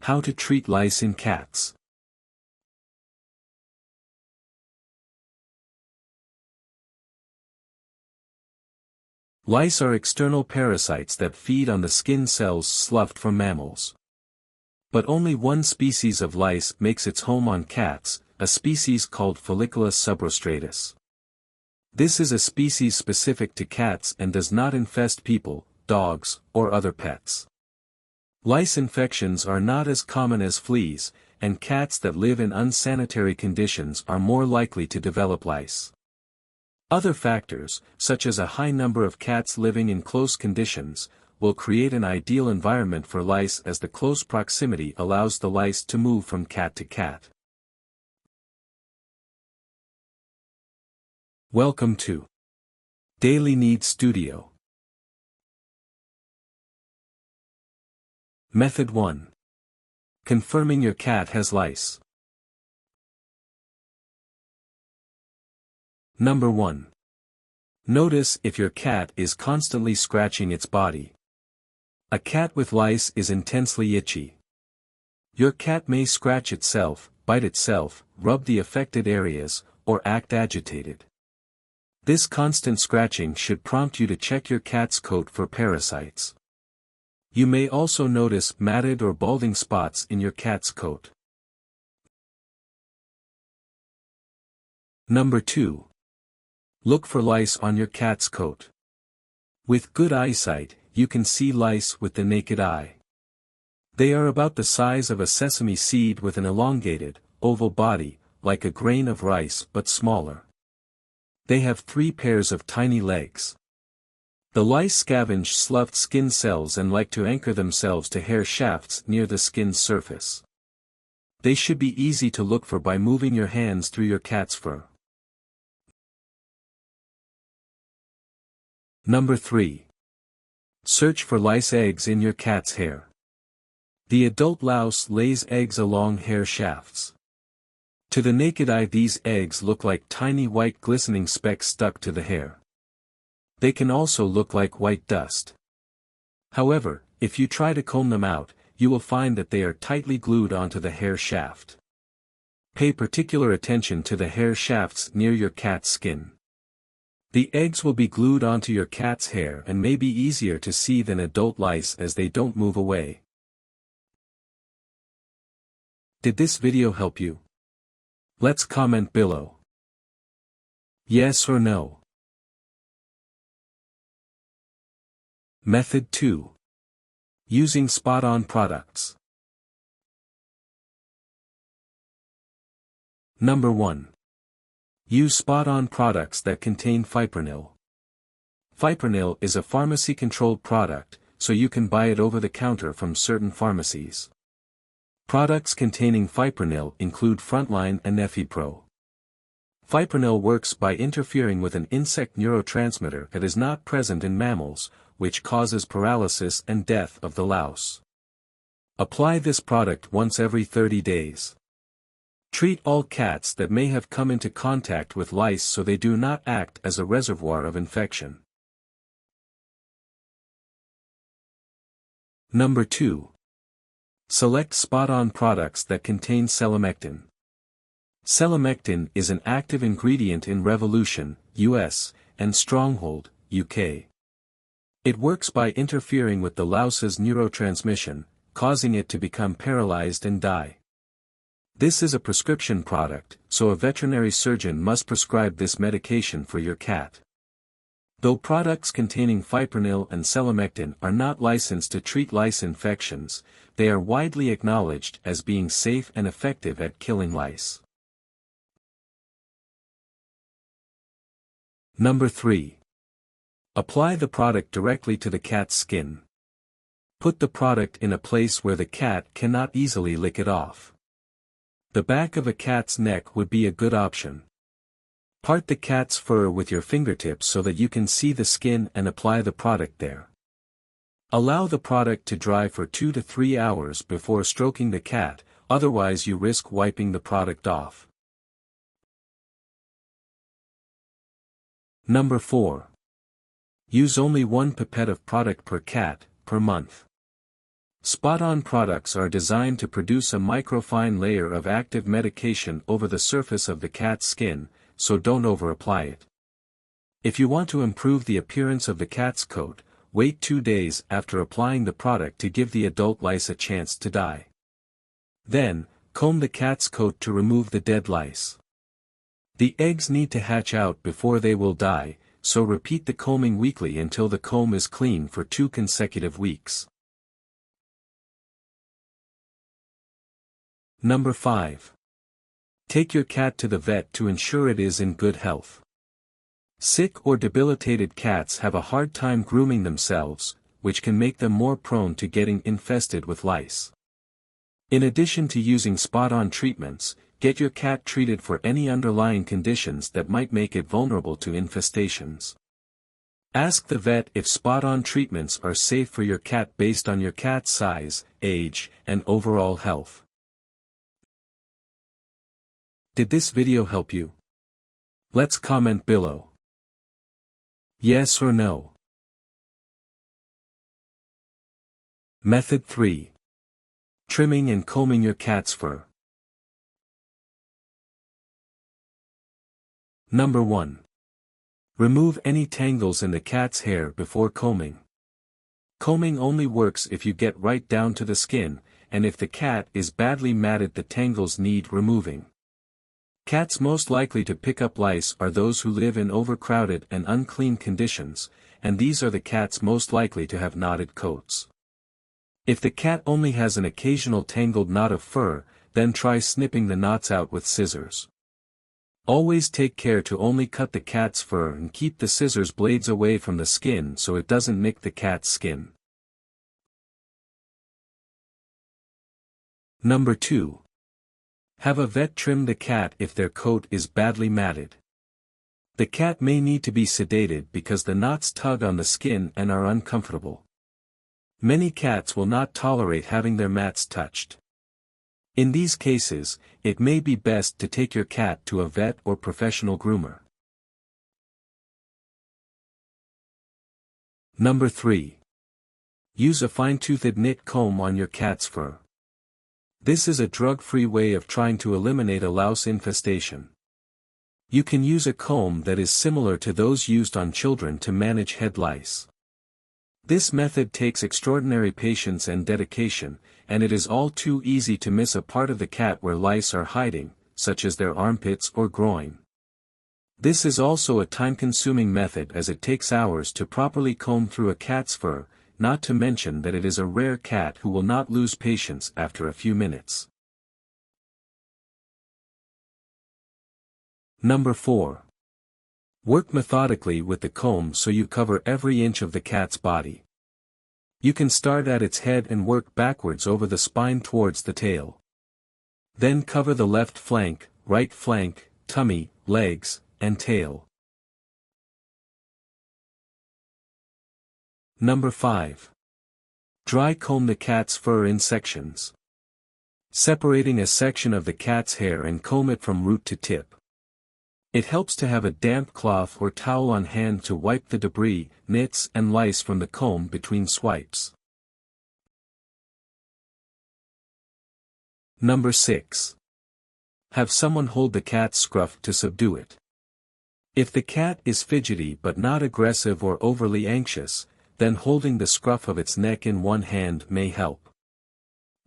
How to treat lice in cats. Lice are external parasites that feed on the skin cells sloughed from mammals. But only one species of lice makes its home on cats, a species called Folliculus subrostratus. This is a species specific to cats and does not infest people, dogs, or other pets. Lice infections are not as common as fleas, and cats that live in unsanitary conditions are more likely to develop lice. Other factors, such as a high number of cats living in close conditions, will create an ideal environment for lice as the close proximity allows the lice to move from cat to cat. Welcome to Daily Needs Studio. Method 1. Confirming your cat has lice. Number 1. Notice if your cat is constantly scratching its body. A cat with lice is intensely itchy. Your cat may scratch itself, bite itself, rub the affected areas, or act agitated. This constant scratching should prompt you to check your cat's coat for parasites. You may also notice matted or balding spots in your cat's coat. Number 2. Look for lice on your cat's coat. With good eyesight, you can see lice with the naked eye. They are about the size of a sesame seed with an elongated, oval body, like a grain of rice but smaller. They have 3 pairs of tiny legs. The lice scavenge sloughed skin cells and like to anchor themselves to hair shafts near the skin's surface. They should be easy to look for by moving your hands through your cat's fur. Number 3. Search for lice eggs in your cat's hair. The adult louse lays eggs along hair shafts. To the naked eye these eggs look like tiny white glistening specks stuck to the hair. They can also look like white dust. However, if you try to comb them out, you will find that they are tightly glued onto the hair shaft. Pay particular attention to the hair shafts near your cat's skin. The eggs will be glued onto your cat's hair and may be easier to see than adult lice as they don't move away. Did this video help you? Let's comment below. Yes or no. Method 2. Using spot-on products. Number 1. Use spot-on products that contain fipronil. Fipronil is a pharmacy-controlled product, so you can buy it over the counter from certain pharmacies. Products containing fipronil include Frontline and Nefipro. Fipronil works by interfering with an insect neurotransmitter that is not present in mammals, which causes paralysis and death of the louse. Apply this product once every 30 days. Treat all cats that may have come into contact with lice so they do not act as a reservoir of infection. Number 2. Select spot-on products that contain selamectin. Selamectin is an active ingredient in Revolution, US, and Stronghold, UK. It works by interfering with the louse's neurotransmission, causing it to become paralyzed and die. This is a prescription product, so a veterinary surgeon must prescribe this medication for your cat. Though products containing fipronil and selamectin are not licensed to treat lice infections, they are widely acknowledged as being safe and effective at killing lice. Number 3. Apply the product directly to the cat's skin. Put the product in a place where the cat cannot easily lick it off. The back of a cat's neck would be a good option. Part the cat's fur with your fingertips so that you can see the skin and apply the product there. Allow the product to dry for 2 to 3 hours before stroking the cat, otherwise you risk wiping the product off. Number 4. Use only 1 pipette of product per cat, per month. Spot-on products are designed to produce a microfine layer of active medication over the surface of the cat's skin, so don't over-apply it. If you want to improve the appearance of the cat's coat, wait 2 days after applying the product to give the adult lice a chance to die. Then, comb the cat's coat to remove the dead lice. The eggs need to hatch out before they will die, so repeat the combing weekly until the comb is clean for 2 consecutive weeks. Number 5. Take your cat to the vet to ensure it is in good health. Sick or debilitated cats have a hard time grooming themselves, which can make them more prone to getting infested with lice. In addition to using spot-on treatments, get your cat treated for any underlying conditions that might make it vulnerable to infestations. Ask the vet if spot-on treatments are safe for your cat based on your cat's size, age, and overall health. Did this video help you? Let's comment below. Yes or no. Method 3. Trimming and combing your cat's fur. Number 1. Remove any tangles in the cat's hair before combing. Combing only works if you get right down to the skin, and if the cat is badly matted, the tangles need removing. Cats most likely to pick up lice are those who live in overcrowded and unclean conditions, and these are the cats most likely to have knotted coats. If the cat only has an occasional tangled knot of fur, then try snipping the knots out with scissors. Always take care to only cut the cat's fur and keep the scissors blades away from the skin so it doesn't nick the cat's skin. Number 2. Have a vet trim the cat if their coat is badly matted. The cat may need to be sedated because the knots tug on the skin and are uncomfortable. Many cats will not tolerate having their mats touched. In these cases, it may be best to take your cat to a vet or professional groomer. Number 3. Use a fine-toothed knit comb on your cat's fur. This is a drug-free way of trying to eliminate a louse infestation. You can use a comb that is similar to those used on children to manage head lice. This method takes extraordinary patience and dedication, and it is all too easy to miss a part of the cat where lice are hiding, such as their armpits or groin. This is also a time-consuming method as it takes hours to properly comb through a cat's fur, not to mention that it is a rare cat who will not lose patience after a few minutes. Number 4. Work methodically with the comb so you cover every inch of the cat's body. You can start at its head and work backwards over the spine towards the tail. Then cover the left flank, right flank, tummy, legs, and tail. Number 5. Dry comb the cat's fur in sections. Separating a section of the cat's hair and comb it from root to tip. It helps to have a damp cloth or towel on hand to wipe the debris, nits and lice from the comb between swipes. Number 6. Have someone hold the cat's scruff to subdue it. If the cat is fidgety but not aggressive or overly anxious, then holding the scruff of its neck in one hand may help.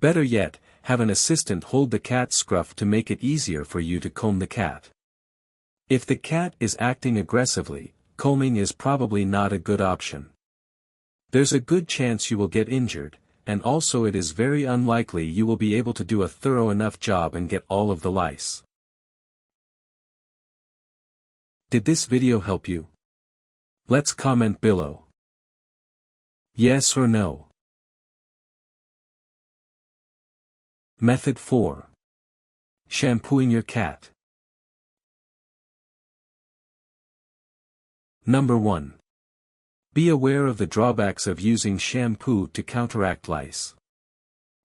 Better yet, have an assistant hold the cat's scruff to make it easier for you to comb the cat. If the cat is acting aggressively, combing is probably not a good option. There's a good chance you will get injured, and also it is very unlikely you will be able to do a thorough enough job and get all of the lice. Did this video help you? Let's comment below. Yes or no. Method 4. Shampooing your cat. Number 1. Be aware of the drawbacks of using shampoo to counteract lice.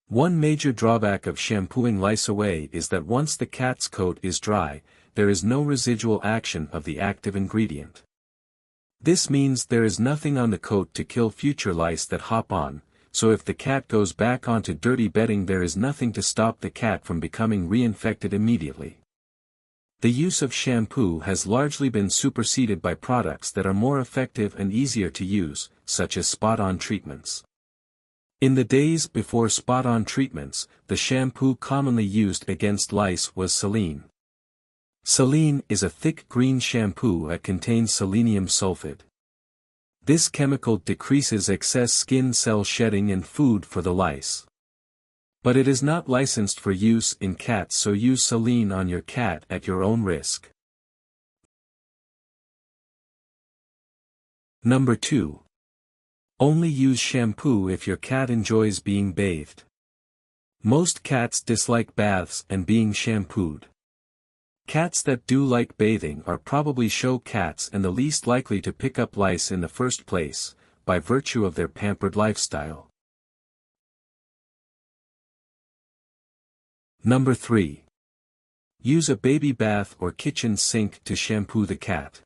One major drawback of shampooing lice away is that once the cat's coat is dry, there is no residual action of the active ingredient. This means there is nothing on the coat to kill future lice that hop on, so if the cat goes back onto dirty bedding there is nothing to stop the cat from becoming reinfected immediately. The use of shampoo has largely been superseded by products that are more effective and easier to use, such as spot-on treatments. In the days before spot-on treatments, the shampoo commonly used against lice was saline. Saline is a thick green shampoo that contains selenium sulfate. This chemical decreases excess skin cell shedding and food for the lice. But it is not licensed for use in cats, so use saline on your cat at your own risk. Number 2. Only use shampoo if your cat enjoys being bathed. Most cats dislike baths and being shampooed. Cats that do like bathing are probably show cats and the least likely to pick up lice in the first place, by virtue of their pampered lifestyle. Number 3. Use a baby bath or kitchen sink to shampoo the cat.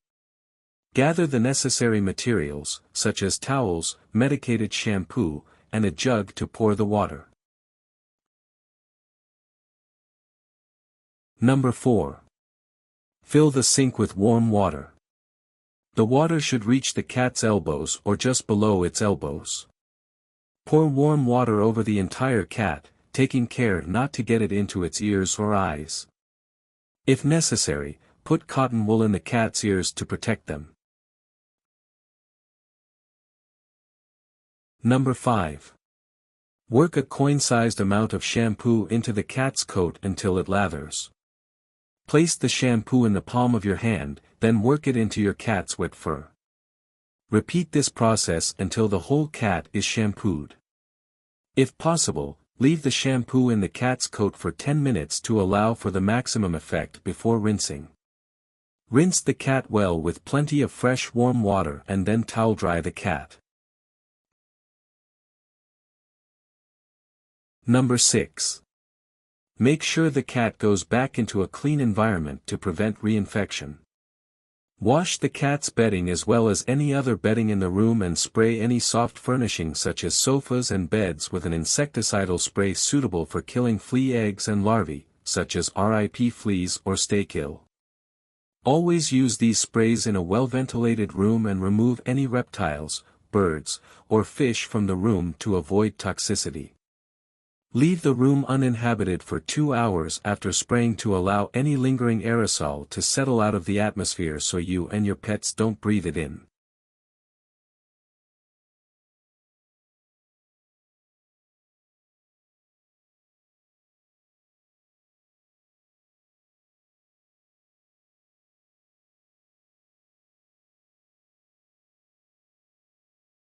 Gather the necessary materials, such as towels, medicated shampoo, and a jug to pour the water. Number 4. Fill the sink with warm water. The water should reach the cat's elbows or just below its elbows. Pour warm water over the entire cat, taking care not to get it into its ears or eyes. If necessary, put cotton wool in the cat's ears to protect them. Number 5. Work a coin-sized amount of shampoo into the cat's coat until it lathers. Place the shampoo in the palm of your hand, then work it into your cat's wet fur. Repeat this process until the whole cat is shampooed. If possible, leave the shampoo in the cat's coat for 10 minutes to allow for the maximum effect before rinsing. Rinse the cat well with plenty of fresh warm water and then towel dry the cat. Number 6. Make sure the cat goes back into a clean environment to prevent reinfection. Wash the cat's bedding as well as any other bedding in the room and spray any soft furnishings such as sofas and beds with an insecticidal spray suitable for killing flea eggs and larvae, such as 𝒖𝒃𝒔𝒄𝒓𝒊𝒃𝒆 or stay kill. Always use these sprays in a well-ventilated room and remove any reptiles, birds, or fish from the room to avoid toxicity. Leave the room uninhabited for 2 hours after spraying to allow any lingering aerosol to settle out of the atmosphere so you and your pets don't breathe it in.